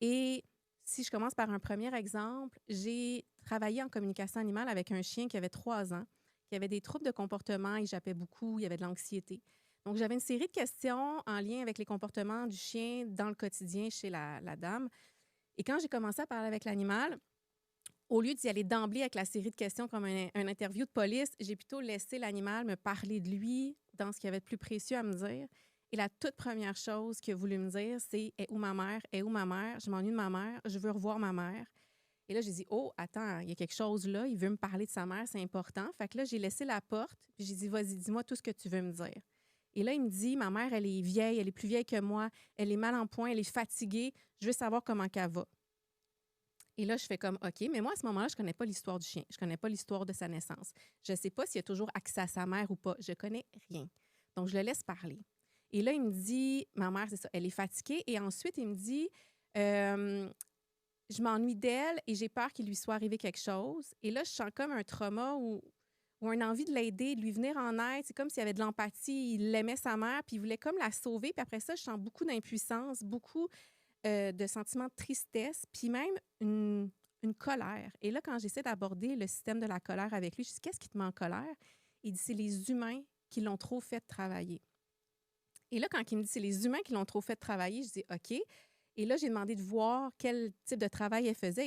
Et si je commence par un premier exemple, j'ai travaillé en communication animale avec un chien qui avait 3 ans, qui avait des troubles de comportement, il jappait beaucoup, il y avait de l'anxiété. Donc, j'avais une série de questions en lien avec les comportements du chien dans le quotidien chez la dame. Et quand j'ai commencé à parler avec l'animal, au lieu d'y aller d'emblée avec la série de questions comme un interview de police, j'ai plutôt laissé l'animal me parler de lui dans ce qu'il y avait de plus précieux à me dire. Et la toute première chose qu'il a voulu me dire, c'est « Est où ma mère? Est où ma mère? Je m'ennuie de ma mère. Je veux revoir ma mère. » Et là, j'ai dit « Oh, attends, il y a quelque chose là. Il veut me parler de sa mère, c'est important. » Fait que là, j'ai laissé la porte, puis j'ai dit « Vas-y, dis-moi tout ce que tu veux me dire. » Et là, il me dit « Ma mère, elle est vieille, elle est plus vieille que moi. Elle est mal en point, elle est fatiguée. Je veux savoir comment qu'elle va. » Et là, je fais comme, OK, mais moi, à ce moment-là, je ne connais pas l'histoire du chien. Je ne connais pas l'histoire de sa naissance. Je ne sais pas s'il a toujours accès à sa mère ou pas. Je ne connais rien. Donc, je le laisse parler. Et là, il me dit, ma mère, c'est ça, elle est fatiguée. Et ensuite, il me dit, euh, je m'ennuie d'elle et j'ai peur qu'il lui soit arrivé quelque chose. Et là, je sens comme un trauma ou une envie de l'aider, de lui venir en aide. C'est comme s'il y avait de l'empathie. Il aimait sa mère, puis il voulait comme la sauver. Puis après ça, je sens beaucoup d'impuissance, beaucoup de sentiments de tristesse, puis même une colère. Et là, quand j'essaie d'aborder le système de la colère avec lui, je dis « Qu'est-ce qui te met en colère? » Il dit « C'est les humains qui l'ont trop fait travailler. » Et là, quand il me dit « C'est les humains qui l'ont trop fait travailler », je dis « OK. » Et là, j'ai demandé de voir quel type de travail elle faisait.